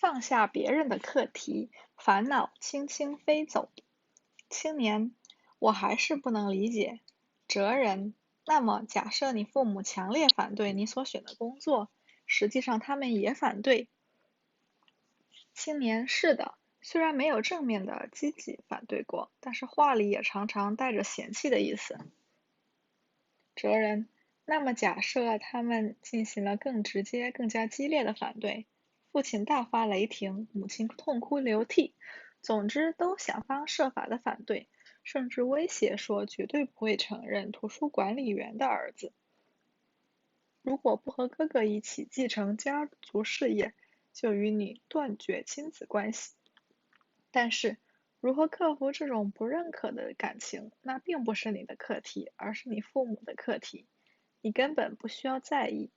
放下别人的课题，烦恼轻轻飞走。青年，我还是不能理解。哲人，那么假设你父母强烈反对你所选的工作，实际上他们也反对。青年，是的，虽然没有正面的积极反对过，但是话里也常常带着嫌弃的意思。哲人，那么假设他们进行了更直接、更加激烈的反对，父亲大发雷霆，母亲痛哭流涕，总之都想方设法的反对，甚至威胁说绝对不会承认图书管理员的儿子。如果不和哥哥一起继承家族事业，就与你断绝亲子关系。但是，如何克服这种不认可的感情，那并不是你的课题，而是你父母的课题。你根本不需要在意。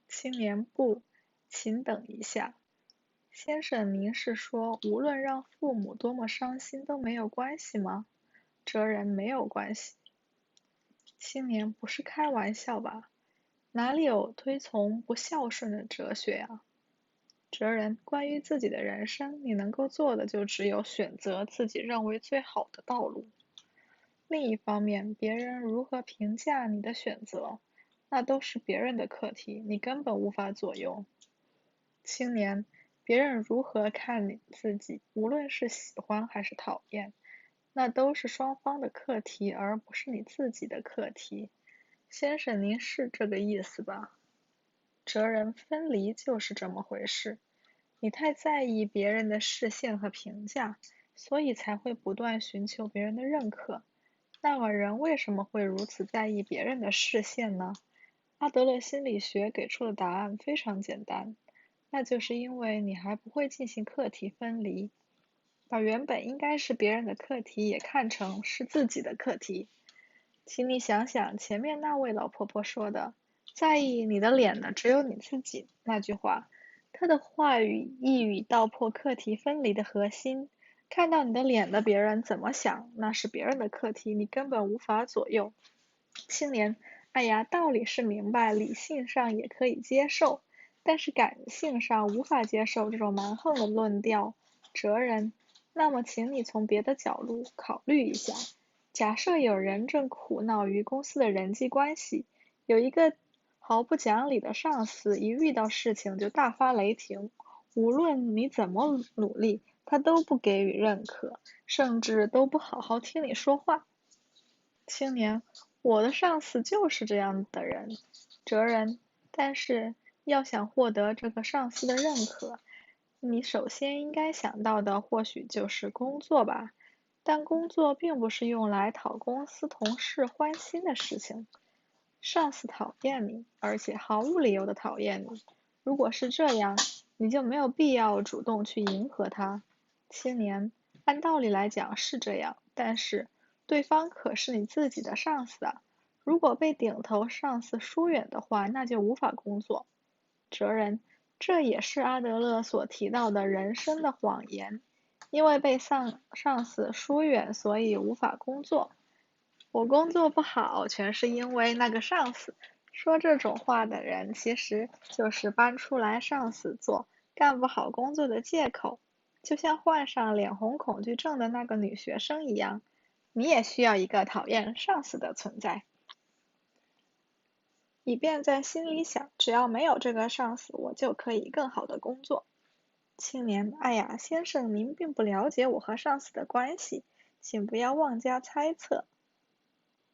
青年不，请等一下。先生，您是说无论让父母多么伤心都没有关系吗？哲人，没有关系。青年，不是开玩笑吧？哪里有推崇不孝顺的哲学啊？哲人，关于自己的人生，你能够做的就只有选择自己认为最好的道路。另一方面，别人如何评价你的选择，那都是别人的课题，你根本无法左右。青年，别人如何看你自己，无论是喜欢还是讨厌，那都是双方的课题，而不是你自己的课题。先生，您是这个意思吧？哲人，分离就是这么回事。你太在意别人的视线和评价，所以才会不断寻求别人的认可。那么人为什么会如此在意别人的视线呢？阿德勒心理学给出的答案非常简单，那就是因为你还不会进行课题分离，把原本应该是别人的课题也看成是自己的课题。请你想想前面那位老婆婆说的，在意你的脸的只有你自己那句话，她的话语一语道破课题分离的核心。看到你的脸的别人怎么想，那是别人的课题，你根本无法左右。青年，哎呀，道理是明白，理性上也可以接受，但是感性上无法接受这种蛮横的论调。哲人，那么请你从别的角度考虑一下。假设有人正苦恼于公司的人际关系，有一个毫不讲理的上司，一遇到事情就大发雷霆，无论你怎么努力，他都不给予认可，甚至都不好好听你说话。青年，我的上司就是这样的人。哲人，但是要想获得这个上司的认可，你首先应该想到的或许就是工作吧。但工作并不是用来讨公司同事欢心的事情。上司讨厌你，而且毫无理由的讨厌你。如果是这样，你就没有必要主动去迎合他。青年，按道理来讲是这样，但是对方可是你自己的上司啊。如果被顶头上司疏远的话，那就无法工作。哲人，这也是阿德勒所提到的人生的谎言。因为被上司疏远，所以无法工作。我工作不好，全是因为那个上司。说这种话的人，其实就是搬出来上司做干不好工作的借口。就像患上脸红恐惧症的那个女学生一样，你也需要一个讨厌上司的存在，以便在心里想，只要没有这个上司，我就可以更好的工作。青年，哎呀，先生，您并不了解我和上司的关系，请不要妄加猜测。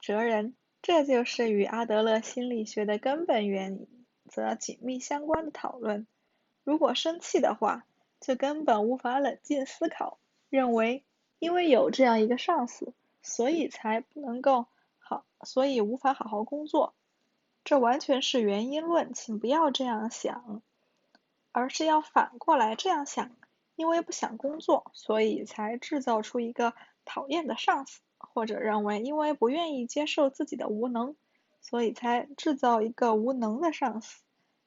哲人，这就是与阿德勒心理学的根本原则紧密相关的讨论。如果生气的话，就根本无法冷静思考，认为因为有这样一个上司，所以才不能够所以无法好好工作。这完全是原因论，请不要这样想。而是要反过来这样想，因为不想工作，所以才制造出一个讨厌的上司，或者认为因为不愿意接受自己的无能，所以才制造一个无能的上司，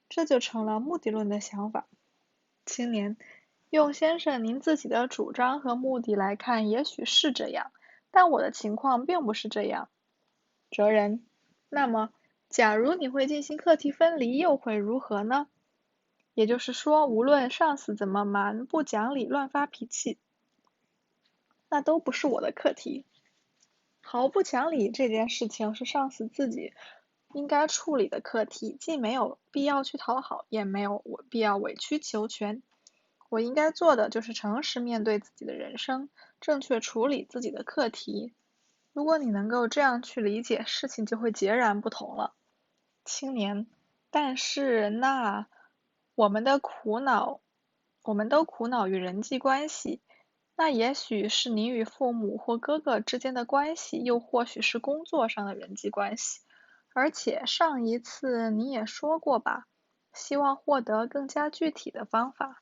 这就成了目的论的想法。青年，用先生您自己的主张和目的来看，也许是这样，但我的情况并不是这样。哲人，那么，假如你会进行课题分离，又会如何呢？也就是说，无论上司怎么蛮不讲理、乱发脾气，那都不是我的课题。毫不讲理这件事情是上司自己应该处理的课题，既没有必要去讨好，也没有必要委曲求全。我应该做的就是诚实面对自己的人生，正确处理自己的课题。如果你能够这样去理解，事情就会截然不同了。青年，但是我们的苦恼，我们都苦恼于人际关系，那也许是你与父母或哥哥之间的关系，又或许是工作上的人际关系。而且上一次你也说过吧，希望获得更加具体的方法。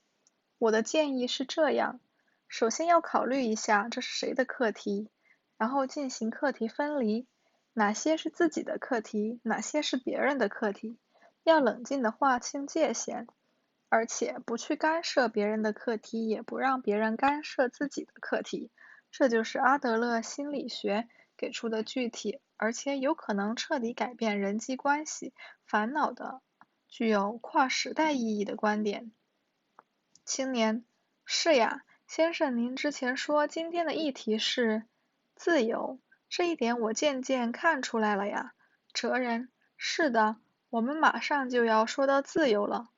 我的建议是这样，首先要考虑一下这是谁的课题，然后进行课题分离，哪些是自己的课题，哪些是别人的课题，要冷静地划清界限，而且不去干涉别人的课题，也不让别人干涉自己的课题。这就是阿德勒心理学给出的具体，而且有可能彻底改变人际关系烦恼的、具有跨时代意义的观点。青年，是呀，先生，您之前说今天的议题是自由，这一点我渐渐看出来了呀。哲人，是的，我们马上就要说到自由了。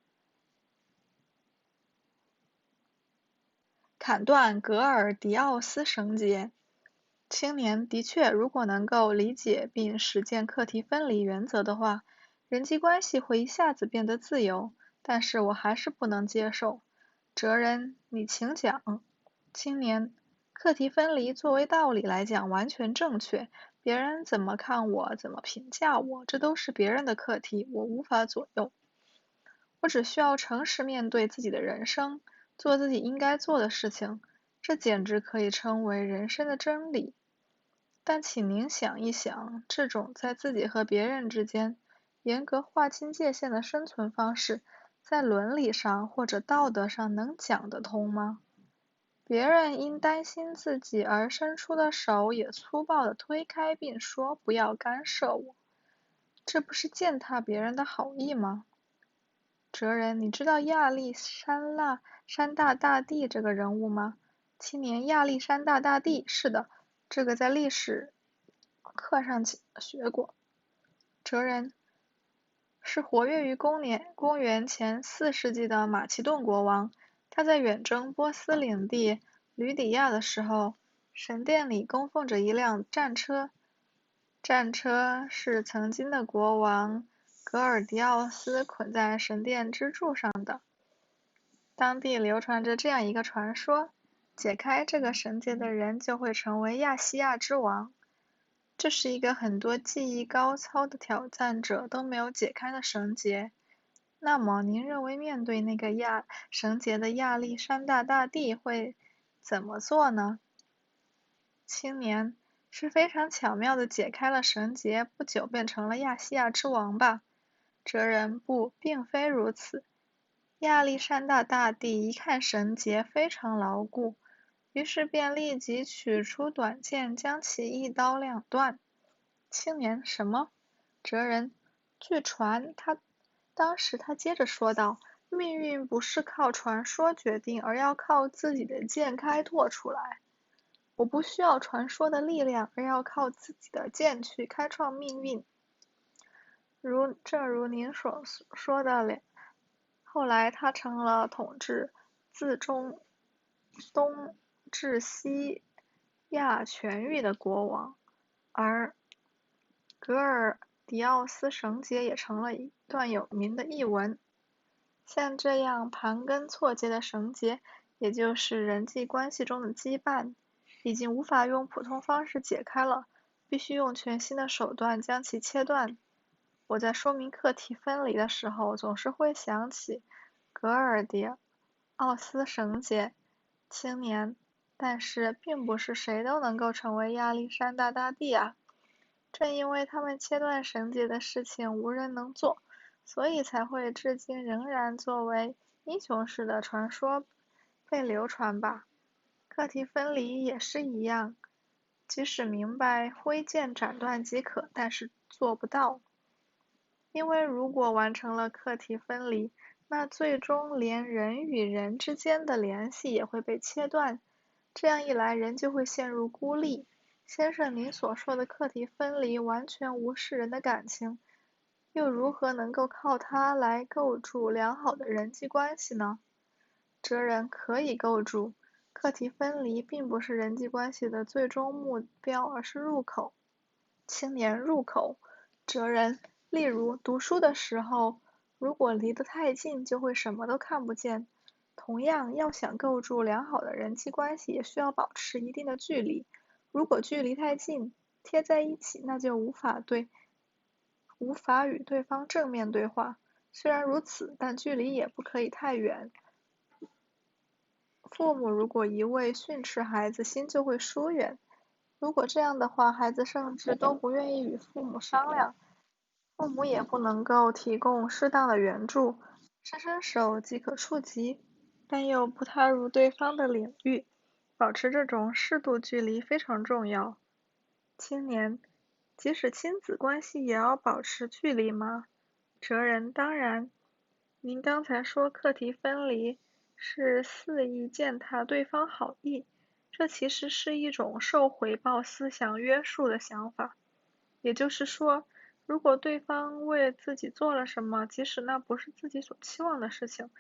砍断格尔迪奥斯绳结。青年，的确，如果能够理解并实践课题分离原则的话，人际关系会一下子变得自由，但是我还是不能接受。哲人，你请讲。青年，课题分离作为道理来讲完全正确，别人怎么看我，怎么评价我，这都是别人的课题，我无法左右。我只需要诚实面对自己的人生，做自己应该做的事情，这简直可以称为人生的真理。但请您想一想，这种在自己和别人之间严格划清界限的生存方式，在伦理上或者道德上能讲得通吗？别人因担心自己而伸出的手也粗暴地推开并说不要干涉我，这不是践踏别人的好意吗？哲人，你知道亚历山大大帝这个人物吗？青年，亚历山大大帝，是的，这个在历史课上学过。哲人，是活跃于公元前4世纪的马其顿国王，他在远征波斯领地吕底亚的时候，神殿里供奉着一辆战车，战车是曾经的国王格尔迪奥斯捆在神殿支柱上的。当地流传着这样一个传说，解开这个绳结的人就会成为亚细亚之王。这是一个很多技艺高超的挑战者都没有解开的绳结。那么您认为面对那个绳结的亚历山大大帝会怎么做呢？青年，是非常巧妙地解开了绳结，不久便成了亚细亚之王吧？哲人，不，并非如此。亚历山大大帝一看绳结非常牢固，于是便立即取出短剑，将其一刀两断。青年，什么？哲人，据传当时他接着说道：命运不是靠传说决定，而要靠自己的剑开拓出来。我不需要传说的力量，而要靠自己的剑去开创命运。正如您所说的，后来他成了统治自东至西亚全域的国王，而格尔迪奥斯绳结也成了一段有名的译文。像这样盘根错节的绳结，也就是人际关系中的羁绊，已经无法用普通方式解开了，必须用全新的手段将其切断。我在说明课题分离的时候，总是会想起格尔迪奥斯绳结。青年，但是并不是谁都能够成为亚历山大大帝啊。正因为他们切断绳结的事情无人能做，所以才会至今仍然作为英雄式的传说被流传吧。课题分离也是一样，即使明白挥剑斩断即可，但是做不到。因为如果完成了课题分离，那最终连人与人之间的联系也会被切断，这样一来人就会陷入孤立。先生，您所说的课题分离完全无视人的感情，又如何能够靠它来构筑良好的人际关系呢？哲人可以构筑，课题分离并不是人际关系的最终目标，而是入口。青年入口，哲人，例如读书的时候，如果离得太近，就会什么都看不见。同样，要想构筑良好的人际关系，也需要保持一定的距离。如果距离太近，贴在一起，那就无法与对方正面对话。虽然如此，但距离也不可以太远。父母如果一味训斥孩子，心就会疏远。如果这样的话，孩子甚至都不愿意与父母商量，父母也不能够提供适当的援助，伸伸手即可触及，但又不踏入对方的领域，保持这种适度距离非常重要。青年，即使亲子关系也要保持距离吗？哲人，当然。您刚才说课题分离是肆意践踏对方好意，这其实是一种受回报思想约束的想法。也就是说，如果对方为自己做了什么，即使那不是自己所期望的事情，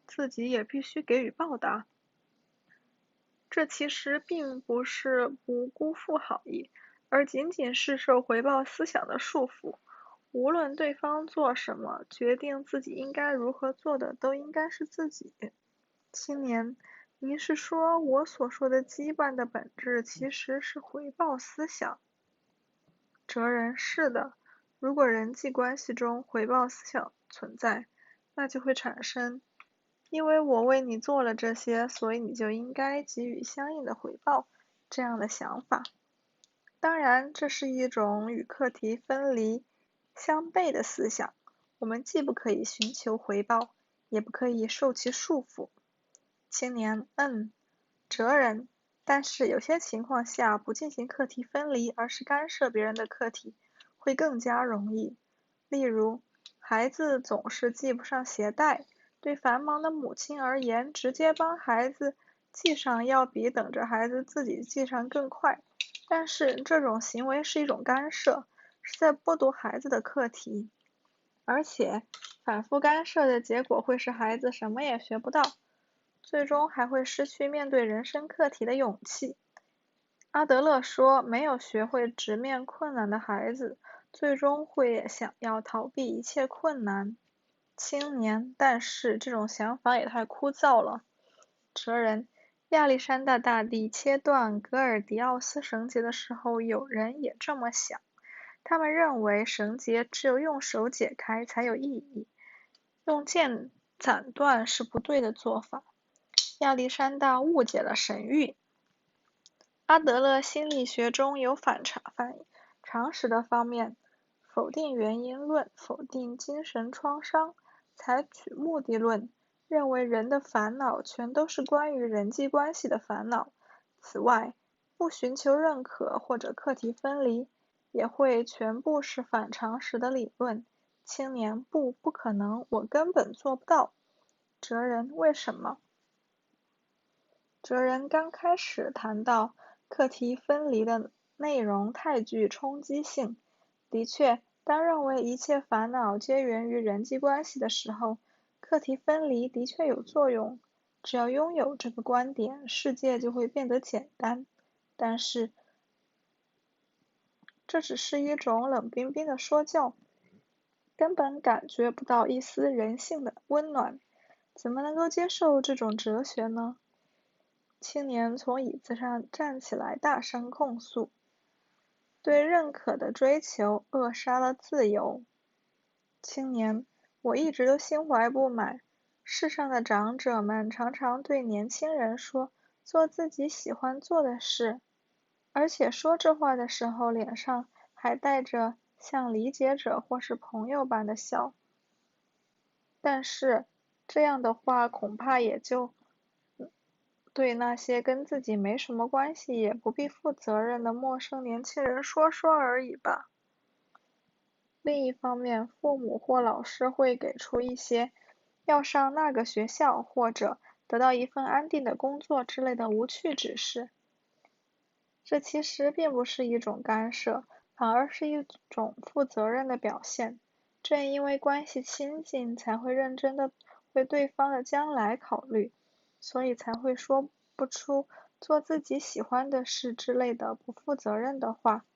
自己也必须给予报答。这其实并不是不辜负好意，而仅仅是受回报思想的束缚。无论对方做什么，决定自己应该如何做的都应该是自己。青年，您是说我所说的羁绊的本质其实是回报思想？哲人，是的，如果人际关系中回报思想存在，那就会产生因为我为你做了这些，所以你就应该给予相应的回报这样的想法。当然，这是一种与课题分离相悖的思想，我们既不可以寻求回报，也不可以受其束缚。青年，哲人，但是有些情况下不进行课题分离，而是干涉别人的课题，会更加容易。例如，孩子总是系不上鞋带，对繁忙的母亲而言，直接帮孩子系上要比等着孩子自己系上更快。但是这种行为是一种干涉，是在剥夺孩子的课题，而且反复干涉的结果会使孩子什么也学不到，最终还会失去面对人生课题的勇气。阿德勒说，没有学会直面困难的孩子，最终会想要逃避一切困难。青年，但是这种想法也太枯燥了。哲人，亚历山大大帝切断格尔迪奥斯绳结的时候，有人也这么想。他们认为绳结只有用手解开才有意义，用剑斩断是不对的做法。亚历山大误解了神谕。阿德勒心理学中有反常识的方面，否定原因论，否定精神创伤，采取目的论，认为人的烦恼全都是关于人际关系的烦恼。此外，不寻求认可或者课题分离，也会全部是反常识的理论。青年，不可能，我根本做不到。哲人，为什么？哲人刚开始谈到课题分离的内容太具冲击性。的确，当认为一切烦恼皆源于人际关系的时候，课题分离的确有作用。只要拥有这个观点，世界就会变得简单。但是，这只是一种冷冰冰的说教，根本感觉不到一丝人性的温暖。怎么能够接受这种哲学呢？青年从椅子上站起来，大声控诉：对认可的追求扼杀了自由。青年，我一直都心怀不满。世上的长者们常常对年轻人说，做自己喜欢做的事，而且说这话的时候，脸上还带着像理解者或是朋友般的笑。但是，这样的话恐怕也就对那些跟自己没什么关系也不必负责任的陌生年轻人说说而已吧。另一方面，父母或老师会给出一些要上那个学校，或者得到一份安定的工作之类的无趣指示。这其实并不是一种干涉，反而是一种负责任的表现。正因为关系亲近，才会认真的为对方的将来考虑，所以才会说不出做自己喜欢的事之类的不负责任的话。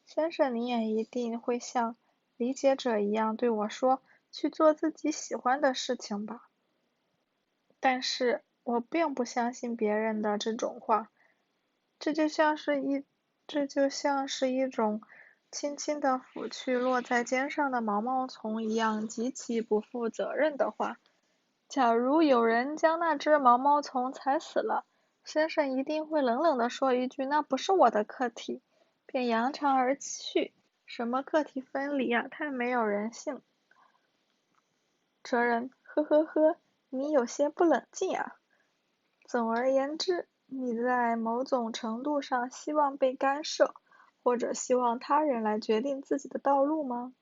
先生，你也一定会像理解者一样对我说，去做自己喜欢的事情吧。但是我并不相信别人的这种话，这就像是一种轻轻地拂去落在肩上的毛毛虫一样极其不负责任的话。假如有人将那只毛毛虫踩死了，先生一定会冷冷地说一句：“那不是我的课题”，便扬长而去。什么课题分离啊，太没有人性。哲人，呵呵呵，你有些不冷静啊。总而言之，你在某种程度上希望被干涉，或者希望他人来决定自己的道路吗？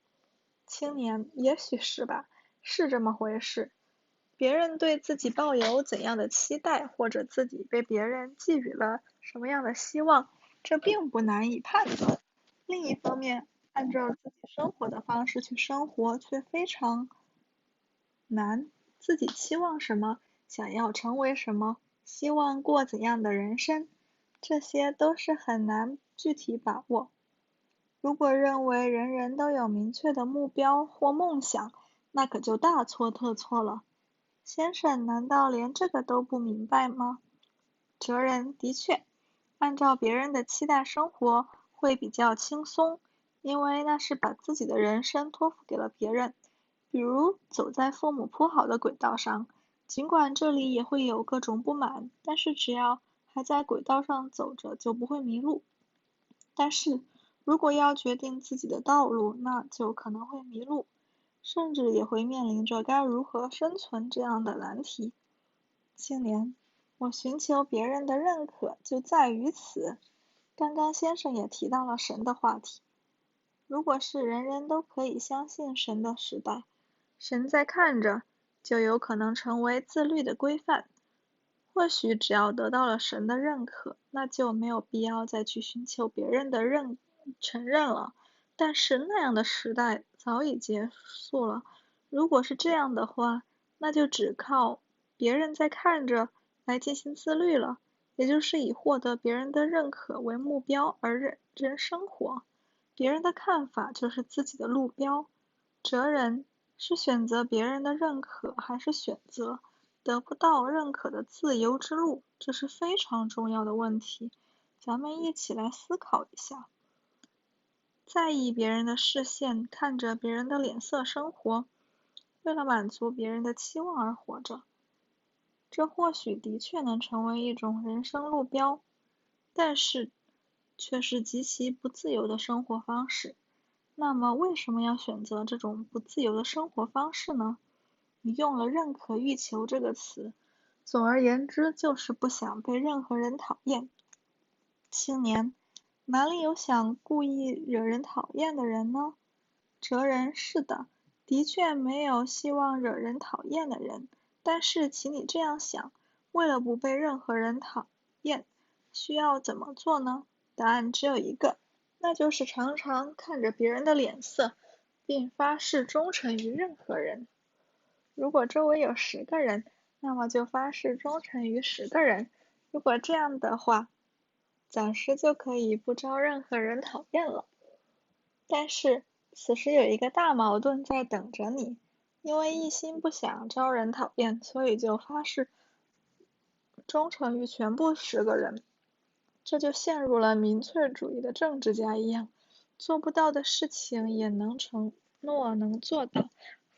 青年，也许是吧，是这么回事。别人对自己抱有怎样的期待，或者自己被别人寄予了什么样的希望，这并不难以判断。另一方面，按照自己生活的方式去生活却非常难。自己期望什么，想要成为什么，希望过怎样的人生，这些都是很难具体把握。如果认为人人都有明确的目标或梦想，那可就大错特错了。先生难道连这个都不明白吗？哲人，的确，按照别人的期待生活会比较轻松，因为那是把自己的人生托付给了别人。比如走在父母铺好的轨道上，尽管这里也会有各种不满，但是只要还在轨道上走着，就不会迷路。但是如果要决定自己的道路，那就可能会迷路，甚至也会面临着该如何生存这样的难题。青年，我寻求别人的认可就在于此。刚刚先生也提到了神的话题。如果是人人都可以相信神的时代，神在看着，就有可能成为自律的规范。或许只要得到了神的认可，那就没有必要再去寻求别人的承认了。但是那样的时代早已结束了。如果是这样的话，那就只靠别人在看着来进行自律了，也就是以获得别人的认可为目标而认真生活。别人的看法就是自己的路标。哲人是选择别人的认可，还是选择得不到认可的自由之路？这是非常重要的问题，咱们一起来思考一下。在意别人的视线，看着别人的脸色生活，为了满足别人的期望而活着，这或许的确能成为一种人生路标，但是却是极其不自由的生活方式。那么为什么要选择这种不自由的生活方式呢？你用了认可欲求这个词，总而言之就是不想被任何人讨厌。青年，哪里有想故意惹人讨厌的人呢？哲人，是的，的确没有希望惹人讨厌的人，但是请你这样想，为了不被任何人讨厌，需要怎么做呢？答案只有一个，那就是常常看着别人的脸色，并发誓忠诚于任何人。如果周围有10个人，那么就发誓忠诚于10个人。如果这样的话，暂时就可以不招任何人讨厌了。但是此时有一个大矛盾在等着你，因为一心不想招人讨厌，所以就发誓忠诚于全部10个人。这就陷入了民粹主义的政治家一样，做不到的事情也能承诺能做到，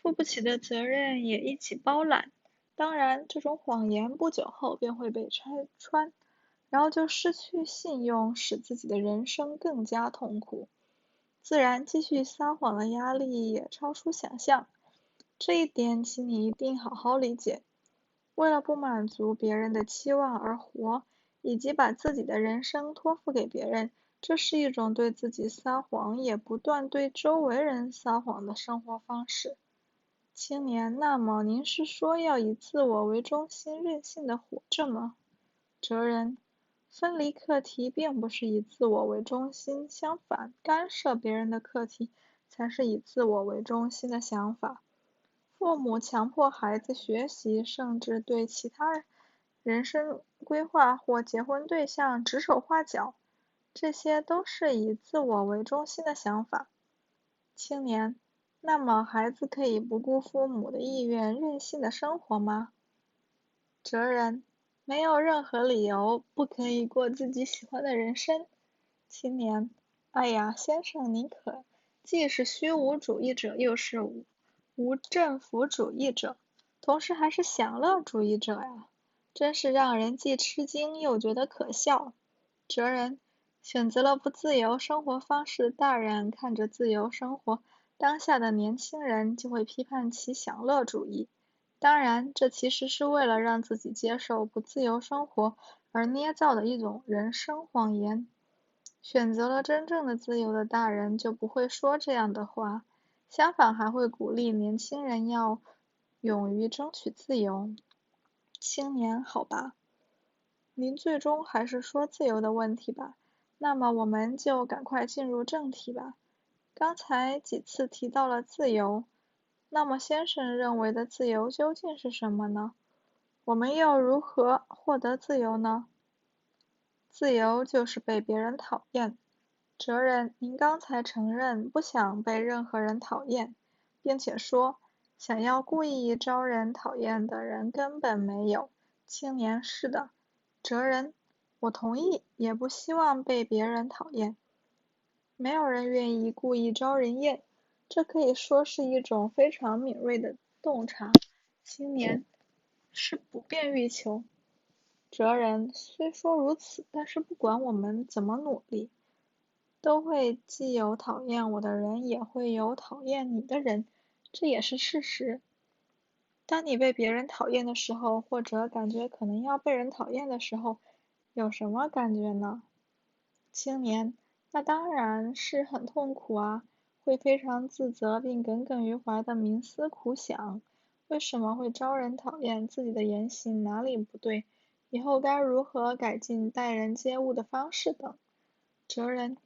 负不起的责任也一起包揽。当然，这种谎言不久后便会被拆穿，然后就失去信用，使自己的人生更加痛苦。自然，继续撒谎的压力也超出想象。这一点，请你一定好好理解。为了不满足别人的期望而活，以及把自己的人生托付给别人，这是一种对自己撒谎，也不断对周围人撒谎的生活方式。青年，那么您是说要以自我为中心任性的活着吗？哲人，分离课题并不是以自我为中心，相反，干涉别人的课题才是以自我为中心的想法。父母强迫孩子学习，甚至对其他人生规划或结婚对象指手画脚，这些都是以自我为中心的想法。青年，那么孩子可以不顾父母的意愿任性的生活吗？哲人，没有任何理由不可以过自己喜欢的人生。青年，哎呀，先生您可既是虚无主义者，又是无政府主义者，同时还是享乐主义者呀，真是让人既吃惊又觉得可笑。哲人，选择了不自由生活方式的大人看着自由生活当下的年轻人，就会批判其享乐主义。当然，这其实是为了让自己接受不自由生活而捏造的一种人生谎言。选择了真正的自由的大人就不会说这样的话，相反还会鼓励年轻人要勇于争取自由。青年，好吧，您最终还是说自由的问题吧，那么我们就赶快进入正题吧。刚才几次提到了自由，那么先生认为的自由究竟是什么呢？我们又如何获得自由呢？自由就是被别人讨厌。哲人，您刚才承认不想被任何人讨厌，并且说想要故意招人讨厌的人根本没有。青年，是的。哲人，我同意，也不希望被别人讨厌。没有人愿意故意招人厌，这可以说是一种非常敏锐的洞察。青年，是不便欲求。哲人，虽说如此，但是不管我们怎么努力，都会既有讨厌我的人，也会有讨厌你的人，这也是事实。当你被别人讨厌的时候，或者感觉可能要被人讨厌的时候，有什么感觉呢？青年，那当然是很痛苦啊，会非常自责并耿耿于怀的冥思苦想，为什么会招人讨厌，自己的言行哪里不对，以后该如何改进待人接物的方式等。哲人，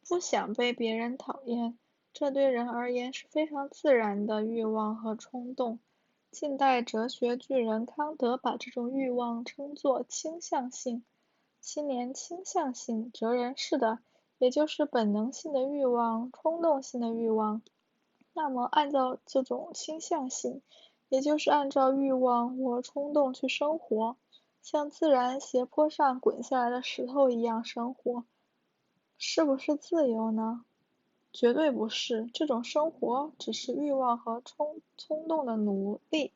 不想被别人讨厌，这对人而言是非常自然的欲望和冲动。近代哲学巨人康德把这种欲望称作倾向性。青年，倾向性，哲人，是的，也就是本能性的欲望、冲动性的欲望。那么按照这种倾向性，也就是按照欲望或冲动去生活，像自然斜坡上滚下来的石头一样生活，是不是自由呢？绝对不是，这种生活只是欲望和冲动的奴隶。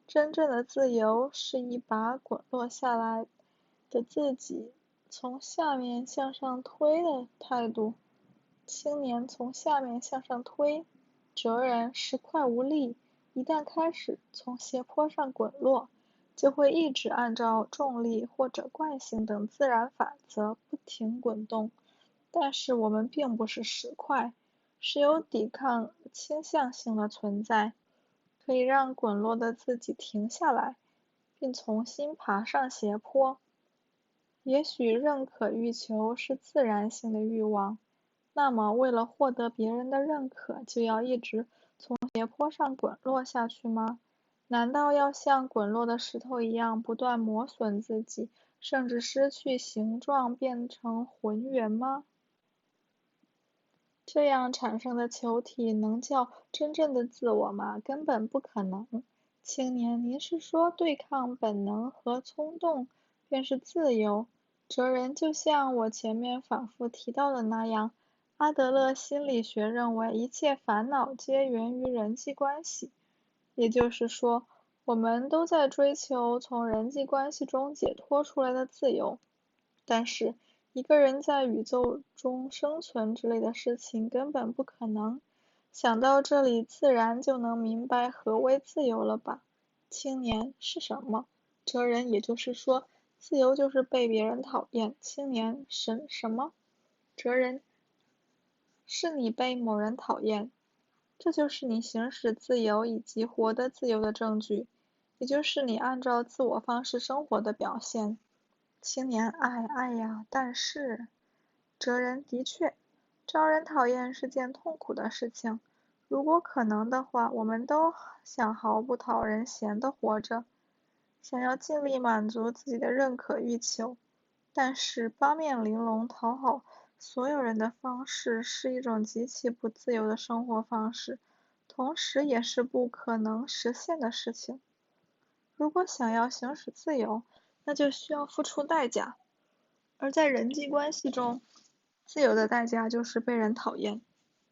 真正的自由是一把滚落下来的自己从下面向上推的态度。青年，从下面向上推，哲人，时快无力，一旦开始从斜坡上滚落，就会一直按照重力或者惯性等自然法则不停滚动。但是我们并不是石块，是有抵抗倾向性的存在，可以让滚落的自己停下来，并重新爬上斜坡。也许认可欲求是自然性的欲望，那么为了获得别人的认可，就要一直从斜坡上滚落下去吗？难道要像滚落的石头一样不断磨损自己，甚至失去形状变成浑圆吗？这样产生的球体能叫真正的自我吗？根本不可能。青年，您是说对抗本能和冲动便是自由？哲人，就像我前面反复提到的那样，阿德勒心理学认为一切烦恼皆源于人际关系，也就是说，我们都在追求从人际关系中解脱出来的自由。但是，一个人在宇宙中生存之类的事情根本不可能。想到这里，自然就能明白何为自由了吧？青年，是什么？哲人，也就是说，自由就是被别人讨厌。青年，什么？哲人，是你被某人讨厌。这就是你行使自由以及活得自由的证据，也就是你按照自我方式生活的表现。青年，哎呀，但是，哲人的确，招人讨厌是件痛苦的事情。如果可能的话，我们都想毫不讨人嫌地活着，想要尽力满足自己的认可欲求。但是八面玲珑讨好所有人的方式是一种极其不自由的生活方式，同时也是不可能实现的事情。如果想要行使自由，那就需要付出代价，而在人际关系中，自由的代价就是被人讨厌。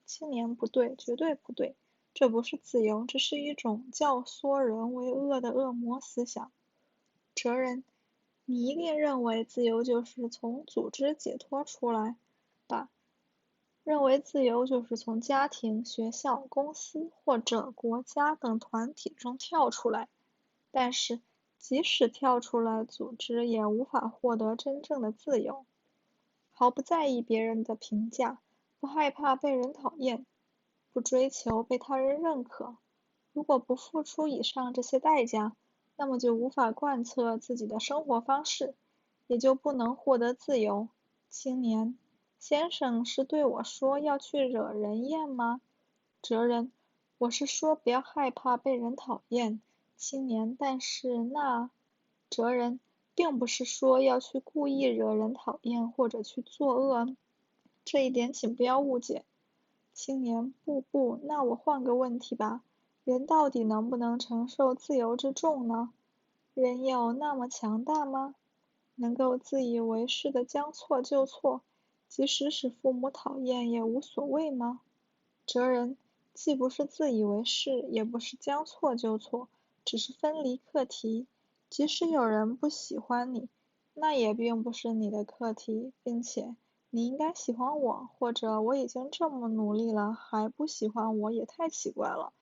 青年，不对，绝对不对，这不是自由，这是一种教唆人为恶的恶魔思想。哲人，你一定认为自由就是从组织解脱出来吧？认为自由就是从家庭、学校、公司或者国家等团体中跳出来。但是，即使跳出来组织，也无法获得真正的自由。毫不在意别人的评价，不害怕被人讨厌，不追求被他人认可。如果不付出以上这些代价，那么就无法贯彻自己的生活方式，也就不能获得自由。青年，先生是对我说要去惹人厌吗？哲人，我是说不要害怕被人讨厌。青年，但是那，哲人，并不是说要去故意惹人讨厌或者去作恶，这一点请不要误解。青年，不，那我换个问题吧，人到底能不能承受自由之重呢？人有那么强大吗？能够自以为是的将错就错，即使使父母讨厌也无所谓吗？哲人，既不是自以为是，也不是将错就错，只是分离课题。即使有人不喜欢你，那也并不是你的课题，并且你应该喜欢我，或者我已经这么努力了，还不喜欢我也太奇怪了。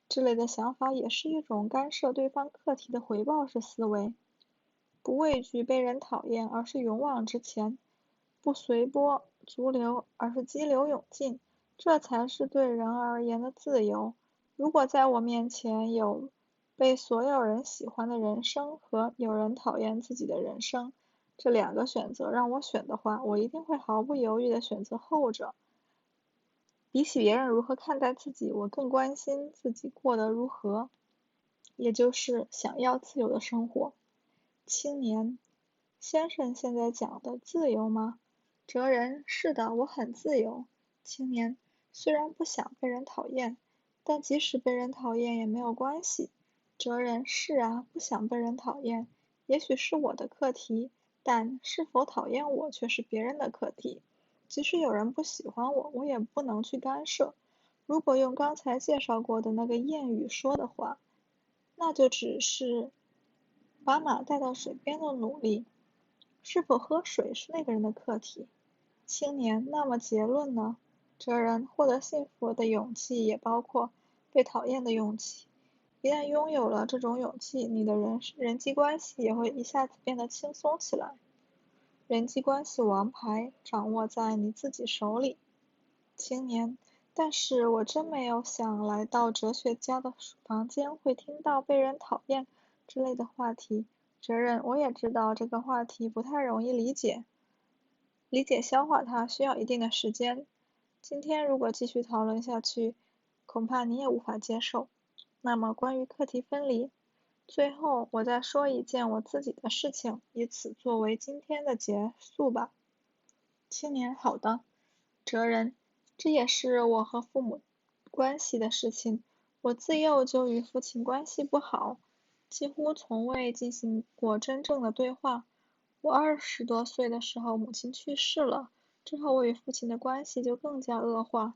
之类的想法也是一种干涉对方课题的回报式思维。不畏惧被人讨厌，而是勇往直前；不随波逐流，而是激流勇进。这才是对人而言的自由。如果在我面前有被所有人喜欢的人生和有人讨厌自己的人生，这两个选择让我选的话，我一定会毫不犹豫地选择后者。比起别人如何看待自己，我更关心自己过得如何，也就是想要自由的生活。青年，先生现在讲的自由吗？哲人，是的，我很自由。青年，虽然不想被人讨厌，但即使被人讨厌也没有关系。哲人，是啊，不想被人讨厌，也许是我的课题，但是否讨厌我却是别人的课题。即使有人不喜欢我，我也不能去干涉。如果用刚才介绍过的那个谚语说的话，那就只是把马带到水边的努力。是否喝水是那个人的课题。青年，那么结论呢？哲人，获得幸福的勇气也包括被讨厌的勇气。一旦拥有了这种勇气，你的人际关系也会一下子变得轻松起来。人际关系王牌掌握在你自己手里。青年，但是我真没有想来到哲学家的房间会听到被人讨厌之类的话题。哲人，我也知道这个话题不太容易理解，消化它需要一定的时间。今天如果继续讨论下去，恐怕你也无法接受。那么关于课题分离，最后我再说一件我自己的事情，以此作为今天的结束吧。青年，好的。哲人，这也是我和父母关系的事情。我自幼就与父亲关系不好，几乎从未进行过真正的对话。我20多岁的时候，母亲去世了，之后我与父亲的关系就更加恶化。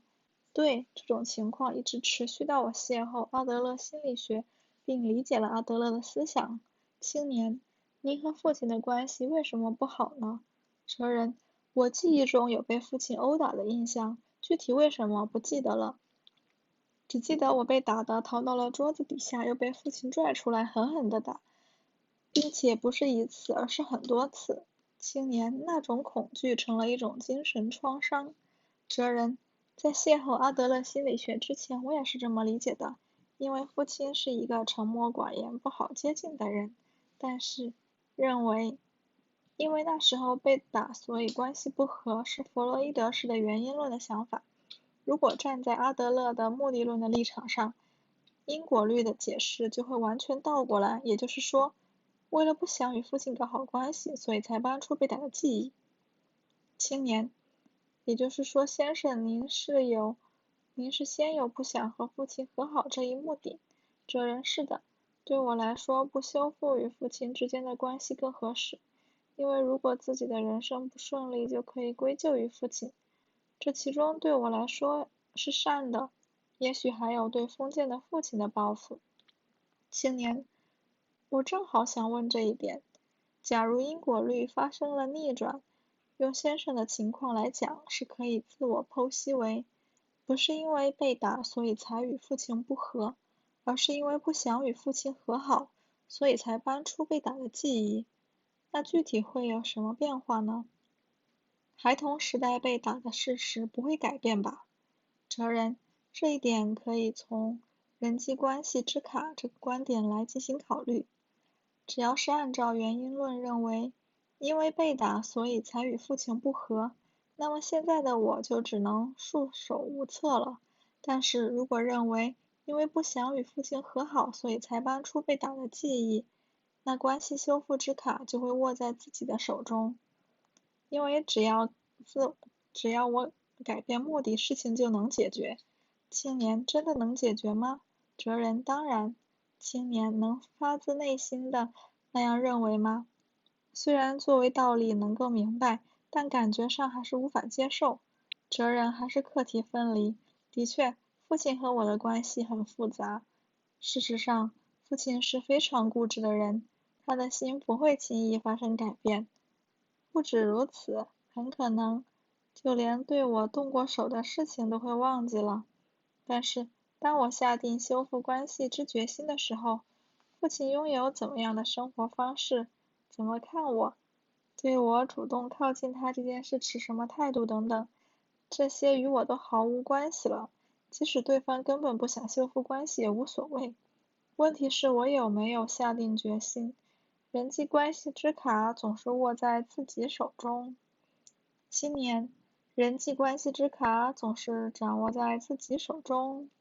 对，这种情况一直持续到我邂逅阿德勒心理学，并理解了阿德勒的思想。青年，您和父亲的关系为什么不好呢？哲人，我记忆中有被父亲殴打的印象，具体为什么不记得了，只记得我被打得逃到了桌子底下，又被父亲拽出来狠狠地打，并且不是一次，而是很多次。青年，那种恐惧成了一种精神创伤。哲人，在邂逅阿德勒心理学之前，我也是这么理解的，因为父亲是一个沉默寡言、不好接近的人，但是认为因为那时候被打，所以关系不和，是弗洛伊德式的原因论的想法。如果站在阿德勒的目的论的立场上，因果律的解释就会完全倒过来，也就是说，为了不想与父亲搞好关系，所以才搬出被打的记忆。青年，也就是说，先生，您是先有不想和父亲和好这一目的。哲人，是的，对我来说，不修复与父亲之间的关系更合适，因为如果自己的人生不顺利，就可以归咎于父亲。这其中对我来说是善的，也许还有对封建的父亲的报复。青年，我正好想问这一点。假如因果律发生了逆转，用先生的情况来讲，是可以自我剖析为，不是因为被打所以才与父亲不和，而是因为不想与父亲和好，所以才搬出被打的记忆。那具体会有什么变化呢？孩童时代被打的事实不会改变吧？哲人，这一点可以从人际关系之卡这个观点来进行考虑。只要是按照原因论认为，因为被打所以才与父亲不和，那么现在的我就只能束手无策了。但是如果认为因为不想与父亲和好，所以才搬出被打的记忆，那关系修复之卡就会握在自己的手中。因为只要我改变目的，事情就能解决。青年，真的能解决吗？哲人，当然。青年，能发自内心的那样认为吗？虽然作为道理能够明白，但感觉上还是无法接受。哲人，还是课题分离。的确，父亲和我的关系很复杂。事实上，父亲是非常固执的人，他的心不会轻易发生改变。不止如此，很可能就连对我动过手的事情都会忘记了。但是，当我下定修复关系之决心的时候，父亲拥有怎么样的生活方式，怎么看我，对我主动靠近他这件事持什么态度等等，这些与我都毫无关系了。即使对方根本不想修复关系也无所谓。问题是我有没有下定决心？人际关系之卡总是握在自己手中。青年，人际关系之卡总是掌握在自己手中。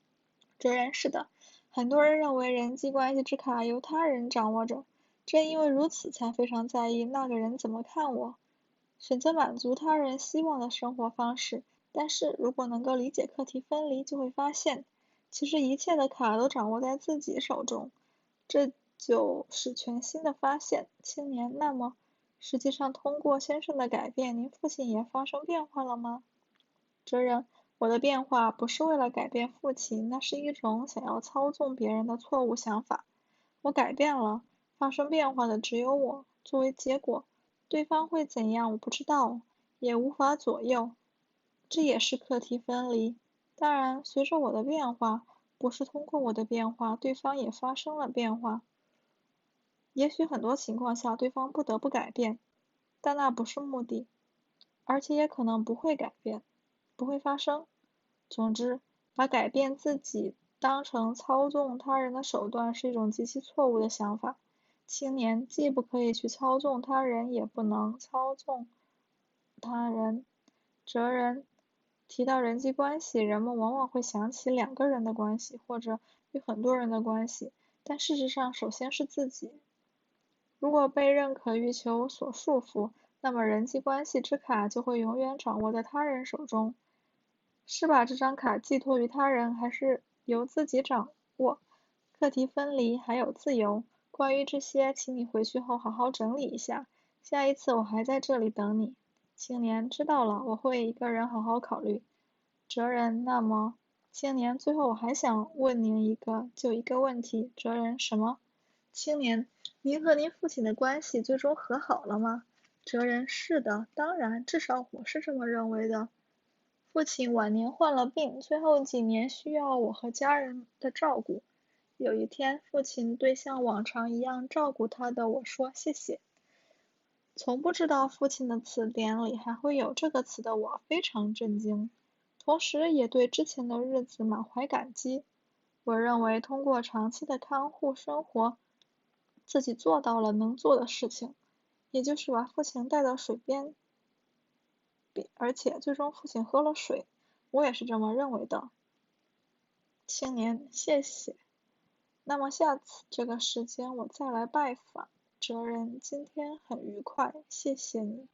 哲人，是的，很多人认为人际关系之卡由他人掌握着，正因为如此才非常在意那个人怎么看我，选择满足他人希望的生活方式。但是如果能够理解课题分离，就会发现，其实一切的卡都掌握在自己手中，这就是全新的发现。青年，那么实际上通过先生的改变，您父亲也发生变化了吗？哲人，我的变化不是为了改变父亲，那是一种想要操纵别人的错误想法。我改变了，发生变化的只有我，作为结果，对方会怎样我不知道，也无法左右。这也是课题分离。当然，随着我的变化，不是通过我的变化，对方也发生了变化。也许很多情况下，对方不得不改变，但那不是目的，而且也可能不会改变，不会发生。总之，把改变自己当成操纵他人的手段是一种极其错误的想法。青年既不可以去操纵他人，也不能操纵他人。哲人，提到人际关系，人们往往会想起两个人的关系，或者与很多人的关系，但事实上，首先是自己。如果被认可欲求所束缚，那么人际关系之卡就会永远掌握在他人手中。是把这张卡寄托于他人，还是由自己掌握？课题分离还有自由。关于这些，请你回去后好好整理一下。下一次我还在这里等你。青年，知道了，我会一个人好好考虑。哲人，那么，青年，最后我还想问您一个问题。哲人，什么？青年，您和您父亲的关系最终和好了吗？哲人，是的，当然，至少我是这么认为的。父亲晚年患了病，最后几年需要我和家人的照顾。有一天，父亲对像往常一样照顾他的我说谢谢。从不知道父亲的词典里还会有这个词的我非常震惊。同时也对之前的日子满怀感激。我认为通过长期的看护生活，自己做到了能做的事情，也就是把父亲带到水边，而且最终父亲喝了水，我也是这么认为的。青年，谢谢。那么下次这个时间我再来拜访。哲人，今天很愉快，谢谢你。